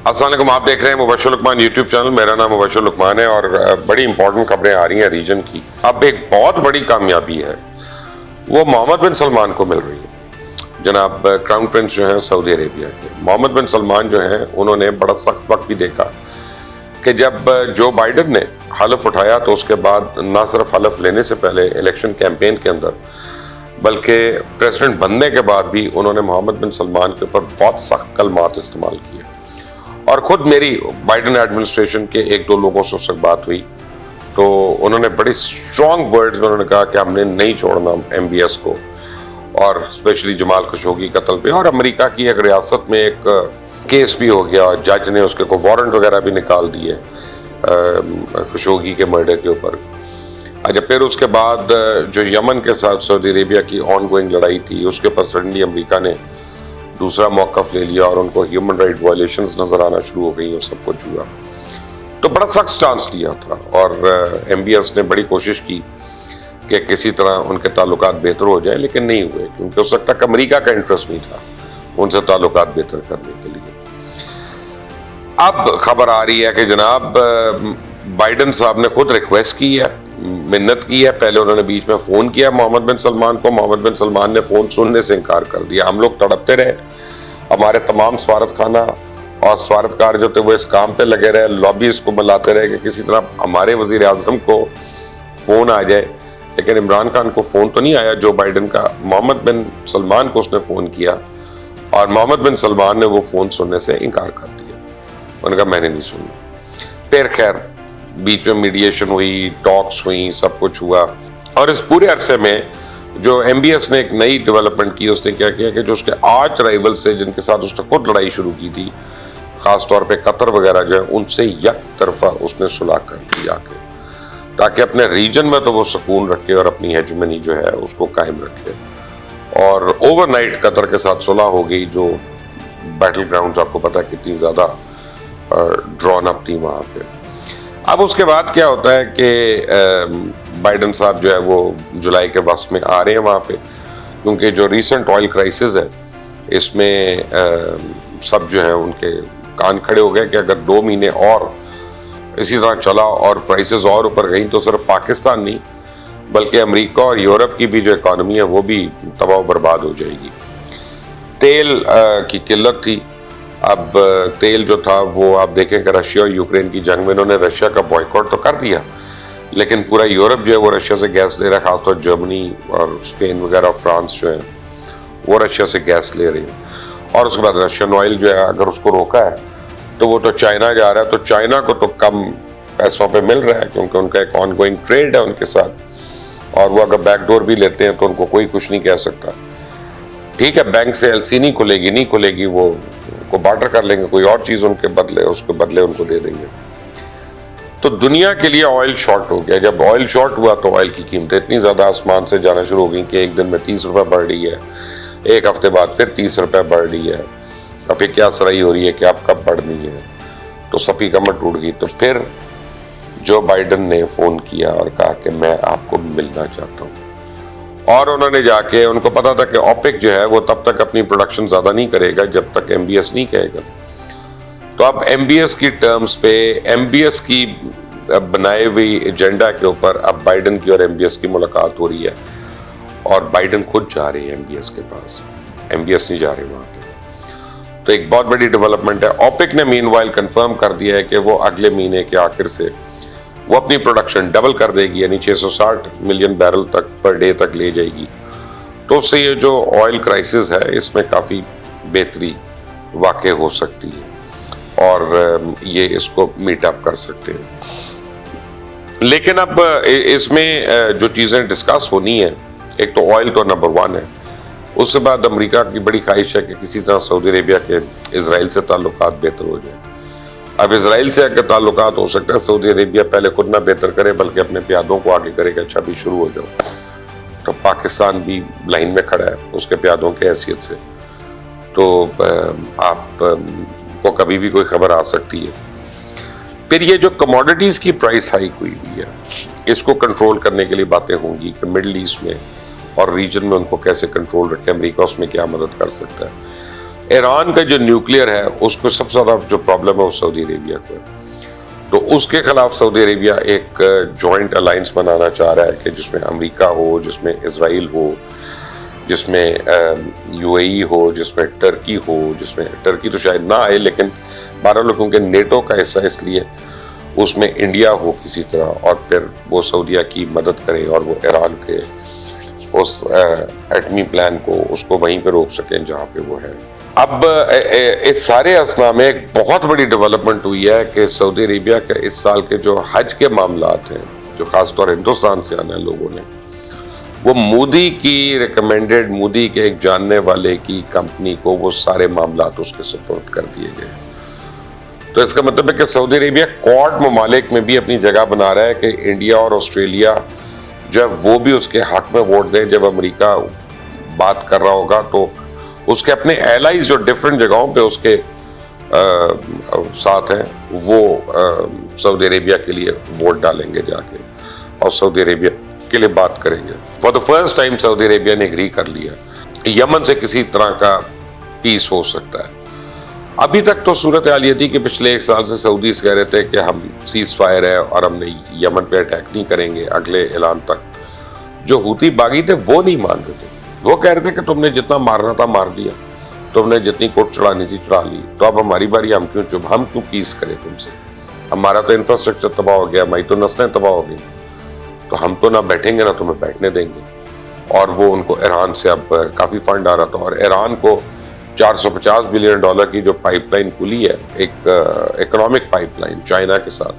السلام علیکم، آپ دیکھ رہے ہیں مبشر لقمان یوٹیوب چینل. میرا نام مبشر لقمان ہے اور بڑی امپورٹنٹ خبریں آ رہی ہیں ریجن کی. اب ایک بہت بڑی کامیابی ہے وہ محمد بن سلمان کو مل رہی ہے. جناب کراؤن پرنس جو ہیں سعودی عربیہ کے، محمد بن سلمان جو ہیں، انہوں نے بڑا سخت وقت بھی دیکھا کہ جب جو بائیڈن نے حلف اٹھایا تو اس کے بعد نہ صرف حلف لینے سے پہلے الیکشن کیمپین کے اندر بلکہ پریزیڈنٹ بننے کے بعد بھی انہوں نے محمد بن سلمان کے اوپر بہت سخت کلمات استعمال کیے. اور خود میری بائیڈن ایڈمنسٹریشن کے ایک دو لوگوں سے اس وقت بات ہوئی تو انہوں نے بڑی اسٹرانگ ورڈز میں انہوں نے کہا کہ ہم نے نہیں چھوڑنا ایم بی ایس کو، اور اسپیشلی جمال خشوگی قتل پہ. اور امریکہ کی ایک ریاست میں ایک کیس بھی ہو گیا اور جج نے اس کے کوئی وارنٹ وغیرہ بھی نکال دیے خشوگی کے مرڈر کے اوپر. اچھا، پھر اس کے بعد جو یمن کے ساتھ سعودی عربیہ کی آن گوئنگ لڑائی تھی، اس کے اوپر سڈنلی امریکہ نے دوسرا موقف لے لیا اور ان کو ہیومن رائٹ وائلیشنز نظر آنا شروع ہو گئی اور سب کچھ ہوا. تو بڑا سخت سٹانس لیا تھا اور ایم بی ایس نے بڑی کوشش کی کہ کسی طرح ان کے تعلقات بہتر ہو جائیں، لیکن نہیں ہوئے کیونکہ اس وقت تک امریکہ کا انٹرسٹ نہیں تھا ان سے تعلقات بہتر کرنے کے لیے. اب خبر آ رہی ہے کہ جناب بائیڈن صاحب نے خود ریکویسٹ کی ہے، منت کی ہے. پہلے انہوں نے بیچ میں فون کیا محمد بن سلمان کو، محمد بن سلمان نے فون سننے سے انکار کر دیا. ہم لوگ تڑپتے رہے، ہمارے تمام سفارت خانہ اور سفارتکار جو تھے وہ اس کام پہ لگے رہے، لابی اس کو ملاتے رہے کہ کسی طرح ہمارے وزیر اعظم کو فون آ جائے. لیکن عمران خان کو فون تو نہیں آیا جو بائیڈن کا، محمد بن سلمان کو اس نے فون کیا اور محمد بن سلمان نے وہ فون سننے سے انکار کر دیا. انہوں نے کہا میں نے نہیں سننا. پھر خیر بیچ میں میڈیشن ہوئی، ٹاکس ہوئی، سب کچھ ہوا. اور اس پورے عرصے میں جو ایم بی ایس نے ایک نئی ڈیولپمنٹ کی، اس نے کیا کیا کہ جو اس کے آرچ رائیول سے جن کے ساتھ اس نے خود لڑائی شروع کی تھی، خاص طور پہ قطر وغیرہ جو ہے، ان سے یک طرفہ اس نے صلح کر لی آ کے، تاکہ اپنے ریجن میں تو وہ سکون رکھے اور اپنی ہیجمنی جو ہے اس کو قائم رکھے. اور اوور نائٹ قطر کے ساتھ صلح ہو گئی، جو بیٹل گراؤنڈز آپ کو پتا ہے کتنی زیادہ ڈرون اپ تھی وہاں پہ. اب اس کے بعد کیا ہوتا ہے کہ بائیڈن صاحب جو ہے وہ جولائی کے وسط میں آ رہے ہیں وہاں پہ، کیونکہ جو ریسنٹ آئل کرائسس ہے اس میں سب جو ہیں ان کے کان کھڑے ہو گئے کہ اگر 2 مہینے اور اسی طرح چلا اور پرائسز اور اوپر گئیں تو صرف پاکستان نہیں بلکہ امریکہ اور یورپ کی بھی جو اکانومی ہے وہ بھی تباہ و برباد ہو جائے گی. تیل کی قلت تھی. اب تیل جو تھا وہ آپ دیکھیں کہ رشیا اور یوکرین کی جنگ میں انہوں نے رشیا کا بوائیکاٹ تو کر دیا، لیکن پورا یورپ جو ہے وہ رشیا سے گیس لے رہا ہے، خاص طور جرمنی اور اسپین وغیرہ اور فرانس جو ہیں وہ رشیا سے گیس لے رہے ہیں. اور اس کے بعد رشین آئل جو ہے اگر اس کو روکا ہے تو وہ تو چائنا جا رہا ہے، تو چائنا کو تو کم پیسوں پہ مل رہا ہے کیونکہ ان کا ایک آن گوئنگ ٹریڈ ہے ان کے ساتھ، اور وہ اگر بیک ڈور بھی لیتے ہیں تو ان کو کوئی کچھ نہیں کہہ سکتا. ٹھیک ہے، بینک سے ایل سی نہیں کھلے گی، وہ کو بارٹر کر لیں گے، کوئی اور چیز ان کے بدلے اس کے بدلے ان کو دے دیں گے. تو دنیا کے لیے آئل شارٹ ہو گیا. جب آئل شارٹ ہوا تو آئل کی قیمتیں اتنی زیادہ آسمان سے جانا شروع ہو گئی کہ ایک دن میں 30 روپے بڑھ رہی ہے، ایک ہفتے بعد پھر 30 روپے بڑھ رہی ہے. اب یہ کیا سرائی ہو رہی ہے کہ اب کب بڑھنی ہے، تو سپی کمر ٹوٹ گئی. تو پھر جو بائیڈن نے فون کیا اور کہا کہ میں آپ کو ملنا چاہتا ہوں، اور انہوں نے جا کے، ان کو پتا تھا کہ اوپیک جو ہے وہ تب تک اپنی پروڈکشن زیادہ نہیں کرے گا جب تک ایم بی ایس نہیں کہے گا. تو اب ایم بی ایس کی ٹرمز پہ، ایم بی ایس کی بنائے ہوئی ایجنڈا کے اوپر اب بائیڈن کی اور ایم بی ایس کی ملاقات ہو رہی ہے، اور بائیڈن خود جا رہے ہیں ایم بی ایس کے پاس، ایم بی ایس نہیں جا رہے وہاں پہ. تو ایک بہت بڑی ڈیولپمنٹ ہے. اوپیک نے مین وائل کنفرم کر دیا ہے کہ وہ اگلے مہینے کے آخر سے وہ اپنی پروڈکشن ڈبل کر دے گی، یعنی 660 ملین بیرل تک پر ڈے تک لے جائے گی. تو اس سے یہ جو آئل کرائسس ہے اس میں کافی بہتری واقع ہو سکتی ہے اور یہ اس کو میٹ اپ کر سکتے ہیں. لیکن اب اس میں جو چیزیں ڈسکس ہونی ہیں، ایک تو آئل تو نمبر 1 ہے، اس کے بعد امریکہ کی بڑی خواہش ہے کہ کسی طرح سعودی عربیہ کے اسرائیل سے تعلقات بہتر ہو جائیں. اب اسرائیل سے اگر تعلقات ہو سکتا ہے، سعودی عربیہ پہلے خود نہ بہتر کرے بلکہ اپنے پیادوں کو آگے کرے کہ اچھا بھی شروع ہو جاؤ، تو پاکستان بھی لائن میں کھڑا ہے اس کے پیادوں کی حیثیت سے. تو آپ کو کبھی بھی کوئی خبر آ سکتی ہے. پھر یہ جو کموڈٹیز کی پرائس ہائیک ہوئی ہے، اس کو کنٹرول کرنے کے لیے باتیں ہوں گی کہ مڈل ایسٹ میں اور ریجن میں ان کو کیسے کنٹرول رکھے، امریکہ اس میں کیا مدد کر سکتا ہے. ایران کا جو نیوکلیئر ہے اس کو سب سے زیادہ جو پرابلم ہے وہ سعودی عربیہ کو ہے. تو اس کے خلاف سعودی عربیہ ایک جوائنٹ الائنس بنانا چاہ رہا ہے کہ جس میں امریکہ ہو, جس میں اسرائیل ہو, جس میں یو اے ای ہو, جس میں ٹرکی ہو, جس میں ٹرکی تو شاید نہ آئے لیکن 12 لوگوں کے نیٹو کا حصہ اس لیے اس میں انڈیا ہو کسی طرح, اور پھر وہ سعودیہ کی مدد کرے اور وہ ایران کے اس ایٹمی پلان کو اس کو وہیں پہ روک سکیں جہاں پہ وہ ہے. اب اس سارے اسنا میں ایک بہت بڑی ڈیولپمنٹ ہوئی ہے کہ سعودی عربیہ کے اس سال کے جو حج کے معاملات ہیں جو خاص طور ہندوستان سے آنے لوگوں نے, وہ مودی کی ریکمینڈڈ, مودی کے ایک جاننے والے کی کمپنی کو وہ سارے معاملات اس کے سپورٹ کر دیے گئے. تو اس کا مطلب ہے کہ سعودی عربیہ کوارڈ ممالک میں بھی اپنی جگہ بنا رہا ہے کہ انڈیا اور آسٹریلیا جب وہ بھی اس کے حق میں ووٹ دیں, جب امریکہ بات کر رہا ہوگا تو اس کے اپنے ایلائز جو ڈفرنٹ جگہوں پہ اس کے ساتھ ہیں وہ سعودی عربیہ کے لیے ووٹ ڈالیں گے جا کے اور سعودی عربیہ کے لیے بات کریں گے. فار دا فرسٹ ٹائم سعودی عربیہ نے اگری کر لیا یمن سے کسی طرح کا پیس ہو سکتا ہے. ابھی تک تو صورتحال یہ تھی کہ پچھلے 1 سال سے سعودیز کہہ رہے تھے کہ ہم سیز فائر ہے اور ہم نے یمن پہ اٹیک نہیں کریں گے اگلے اعلان تک. جو ہوتی باغی تھے وہ نہیں مان رہے تھے, وہ کہہ رہے تھے کہ تم نے جتنا مارنا تھا مار دیا, تم نے جتنی کوٹ چڑھانی تھی چڑھا لی, تو اب ہماری باری, ہم کیوں چپ, ہم کیوں پیس کریں تم سے, ہمارا تو انفراسٹرکچر تباہ ہو گیا, ہماری تو نسلیں تباہ ہو گئی, تو ہم تو نہ بیٹھیں گے نہ تمہیں بیٹھنے دیں گے. اور وہ ان کو ایران سے اب کافی فنڈ آ رہا تھا, اور ایران کو $450 بلین کی جو پائپ لائن کھلی ہے, ایک اکنامک پائپ لائن چائنا کے ساتھ,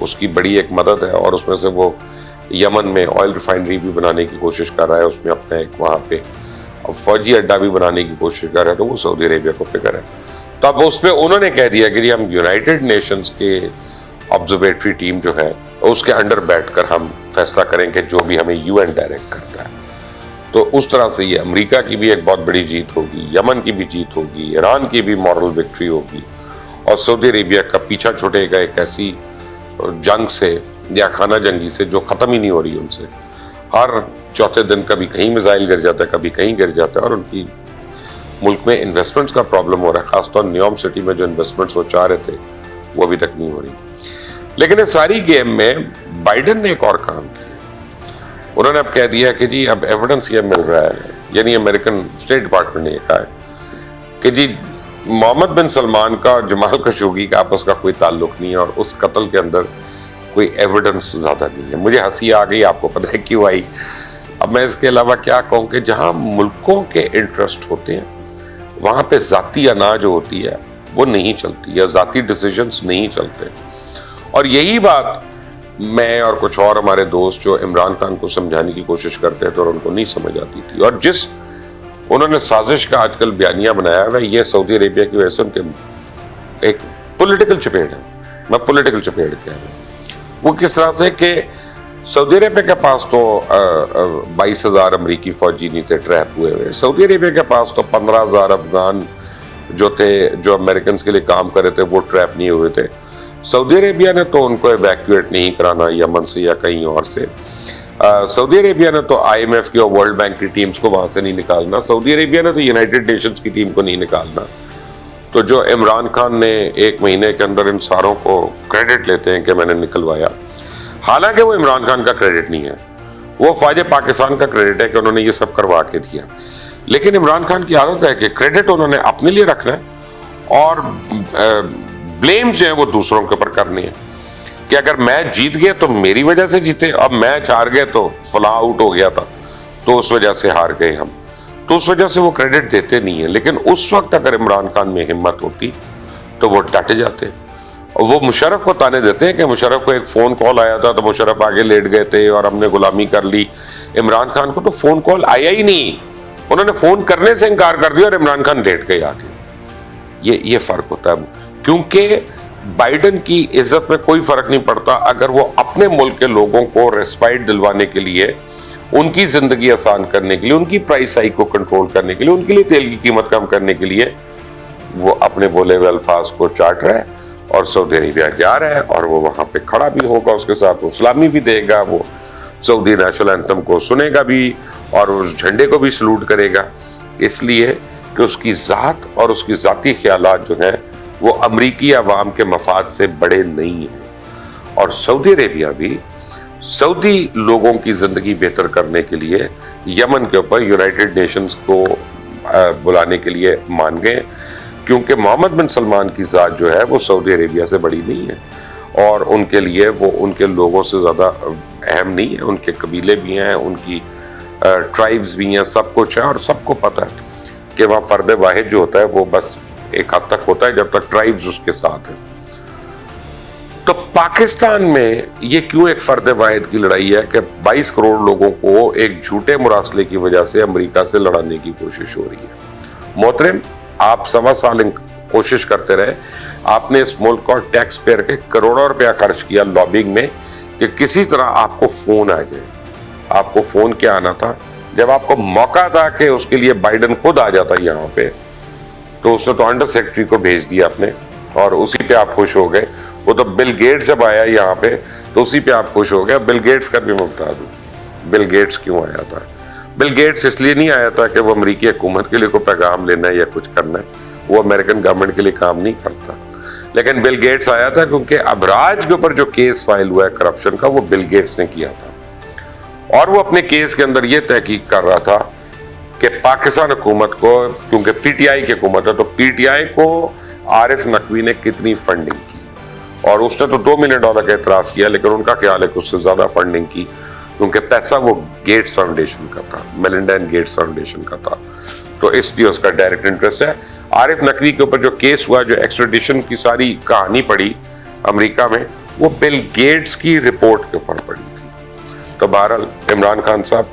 اس کی بڑی ایک مدد ہے. اور اس میں سے وہ یمن میں آئل ریفائنری بھی بنانے کی کوشش کر رہا ہے, اس میں اپنا ایک وہاں پہ فوجی اڈا بھی بنانے کی کوشش کر رہا ہے, تو وہ سعودی عربیہ کو فکر ہے. تو اب اس پہ انہوں نے کہہ دیا کہ جی ہم یونائٹڈ نیشنز کے آبزرویٹری ٹیم جو ہے اس کے انڈر بیٹھ کر ہم فیصلہ کریں کہ جو بھی ہمیں یو این ڈائریکٹ کرتا ہے. تو اس طرح سے یہ امریکہ کی بھی ایک بہت بڑی جیت ہوگی, یمن کی بھی جیت ہوگی, ایران کی بھی مورل وکٹری ہوگی, اور سعودی عربیہ کا پیچھا چھوٹے گا ایک ایسی جنگ سے یا خانہ جنگی سے جو ختم ہی نہیں ہو رہی ان سے. ہر چوتھے دن کبھی کہیں میزائل گر جاتا ہے, کبھی کہیں گر جاتا ہے, اور ان کی ملک میں انویسٹمنٹس کا پرابلم ہو رہا ہے, خاص طور نیوم سٹی میں جو انویسٹمنٹس وہ چاہ رہے تھے وہ ابھی تک نہیں ہو رہی. لیکن اس ساری گیم میں بائیڈن نے ایک اور کام کیا, انہوں نے اب کہہ دیا کہ جی اب ایویڈنس یہ مل رہا ہے, یعنی امریکن اسٹیٹ ڈپارٹمنٹ نے یہ کہا ہے کہ جی محمد بن سلمان کا اور جمال خشوگی کا آپس کا کوئی تعلق نہیں ہے, اور اس قتل کے اندر کوئی ایویڈنس زیادہ نہیں ہے. مجھے ہنسی آ گئی, آپ کو پتہ ہے کیوں آئی. اب میں اس کے علاوہ کیا کہوں کہ جہاں ملکوں کے انٹرسٹ ہوتے ہیں وہاں پہ ذاتی انا جو ہوتی ہے وہ نہیں چلتی, یا ذاتی ڈیسیجنز نہیں چلتے. اور یہی بات میں اور کچھ اور ہمارے دوست جو عمران خان کو سمجھانے کی کوشش کرتے تھے اور ان کو نہیں سمجھ آتی تھی, اور جس انہوں نے سازش کا آج کل بیانیہ بنایا ہے یہ سعودی عربیہ کی وجہ سے ان کے ایک پولیٹیکل چپیٹ ہے. میں پولیٹیکل چپیٹ کہہ رہا ہوں. وہ کس طرح سے کہ سعودی عربیہ کے پاس تو 22,000 امریکی فوجی نہیں تھے ٹریپ ہوئے ہوئے, سعودی عربیہ کے پاس تو 15,000 افغان جو تھے جو امریکنز کے لیے کام کر رہے تھے وہ ٹریپ نہیں ہوئے تھے. سعودی عربیہ نے تو ان کو ایویکویٹ نہیں کرانا یمن سے یا کہیں اور سے, سعودی عربیہ نے تو آئی ایم ایف کی اور ورلڈ بینک کی ٹیمز کو وہاں سے نہیں نکالنا, سعودی عربیہ نے تو یونائٹڈ نیشنز کی ٹیم کو نہیں نکالنا. تو جو عمران خان نے 1 مہینے کے اندر ان ساروں کو کریڈٹ لیتے ہیں کہ میں نے نکلوایا, حالانکہ وہ عمران خان کا کریڈٹ نہیں ہے, وہ فوج پاکستان کا کریڈٹ ہے کہ انہوں نے یہ سب کروا کے دیا. لیکن عمران خان کی عادت ہے کہ کریڈٹ انہوں نے اپنے لیے رکھنا ہے اور بلیم جو ہے وہ دوسروں کے اوپر کرنی ہے کہ اگر میچ جیت گئے تو میری وجہ سے جیتے, اب میچ ہار گئے تو فلاں آؤٹ ہو گیا تھا تو اس وجہ سے ہار گئے ہم, تو اس وجہ سے وہ کریڈٹ دیتے نہیں ہیں. لیکن اس وقت اگر عمران خان میں ہمت ہوتی تو وہ ڈٹ جاتے. وہ مشرف کو تانے دیتے ہیں کہ مشرف کو ایک فون کال آیا تھا تو مشرف آگے لیٹ گئے تھے اور ہم نے غلامی کر لی. عمران خان کو تو فون کال آیا ہی نہیں, انہوں نے فون کرنے سے انکار کر دیا اور عمران خان لیٹ گئے آگے. یہ فرق ہوتا ہے, کیونکہ بائیڈن کی عزت میں کوئی فرق نہیں پڑتا اگر وہ اپنے ملک کے لوگوں کو ریسپائٹ دلوانے کے لیے, ان کی زندگی آسان کرنے کے لیے, ان کی پرائس ہائیک کو کنٹرول کرنے کے لیے, ان کے لیے تیل کی قیمت کم کرنے کے لیے وہ اپنے بولے ہوئے الفاظ کو چاٹ رہا ہے. اور سعودی عربیہ جا رہا ہے اور وہ وہاں پہ کھڑا بھی ہوگا, اس کے ساتھ وہ سلامی بھی دے گا, وہ سعودی نیشنل اینتھم کو سنے گا بھی اور اس جھنڈے کو بھی سلوٹ کرے گا, اس لیے کہ اس کی ذات اور اس کی ذاتی خیالات جو ہیں وہ امریکی عوام کے مفاد سے بڑے نہیں ہیں. اور سعودی عربیہ بھی سعودی لوگوں کی زندگی بہتر کرنے کے لیے یمن کے اوپر یونائٹڈ نیشنز کو بلانے کے لیے مان گئے، کیونکہ محمد بن سلمان کی ذات جو ہے وہ سعودی عربیہ سے بڑی نہیں ہے، اور ان کے لیے وہ ان کے لوگوں سے زیادہ اہم نہیں ہے. ان کے قبیلے بھی ہیں، ان کی ٹرائبز بھی ہیں، سب کچھ ہے، اور سب کو پتہ ہے کہ وہاں فرد واحد جو ہوتا ہے وہ بس ایک حد تک ہوتا ہے جب تک ٹرائبز اس کے ساتھ ہیں. تو پاکستان میں یہ کیوں ایک فرد واحد کی لڑائی ہے کہ 22 کروڑ لوگوں کو ایک جھوٹے مراسلے کی وجہ سے امریکہ سے لڑانے کی کوشش ہو رہی ہے. محترم، آپ 1.25 سال کوشش کرتے رہے، آپ نے اس ملک اور ٹیکس پیئر کے کروڑوں روپیہ خرچ کیا لابنگ میں کہ کسی طرح آپ کو فون آ جائے. آپ کو فون کیا آنا تھا؟ جب آپ کو موقع تھا کہ اس کے لیے بائیڈن خود آ جاتا یہاں پہ، تو اس نے تو انڈر سیکرٹری کو بھیج دیا اپنے، اور اسی پہ آپ خوش ہو گئے. وہ تو بل گیٹس جب آیا یہاں پہ تو اسی پہ آپ خوش ہو گئے. بل گیٹس کا بھی میں بتا دوں بل گیٹس کیوں آیا تھا. بل گیٹس اس لیے نہیں آیا تھا کہ وہ امریکی حکومت کے لیے کوئی پیغام لینا ہے یا کچھ کرنا ہے، وہ امریکن گورنمنٹ کے لیے کام نہیں کرتا. لیکن بل گیٹس آیا تھا کیونکہ ابراج کے اوپر جو کیس فائل ہوا ہے کرپشن کا، وہ بل گیٹس نے کیا تھا، اور وہ اپنے کیس کے اندر یہ تحقیق کر رہا تھا کہ پاکستان حکومت کو، کیونکہ پی ٹی آئی کی حکومت ہے، تو پی ٹی آئی کو عارف نقوی نے کتنی فنڈنگ کی. اور اس نے تو $2 ملین کا اعتراف کیا، لیکن ان کا خیال ہے کہ اس سے زیادہ فنڈنگ کی، کیونکہ پیسہ وہ گیٹس فاؤنڈیشن کا تھا، میلنڈا اینڈ گیٹس فاؤنڈیشن کا تھا، تو اس لیے اس کا ڈائریکٹ انٹرسٹ ہے. عارف نقوی کے اوپر جو کیس ہوا، جو ایکسٹریڈیشن کی ساری کہانی پڑی امریکہ میں، وہ بل گیٹس کی رپورٹ کے اوپر پڑی تھی. تو بہرحال عمران خان صاحب،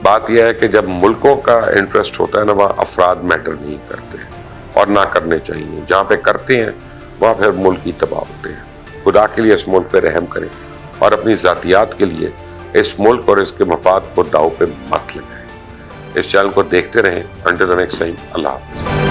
بات یہ ہے کہ جب ملکوں کا انٹرسٹ ہوتا ہے نا، وہاں افراد میٹر نہیں کرتے، اور نہ کرنے چاہیے. جہاں پہ کرتے ہیں وہاں پھر ملک ہی تباہ ہوتے ہیں. خدا کے لیے اس ملک پہ رحم کریں، اور اپنی ذاتیات کے لیے اس ملک اور اس کے مفاد کو داؤ پہ مت لگائیں. اس چینل کو دیکھتے رہیں. انٹل دی نیکسٹ ٹائم، اللہ حافظ.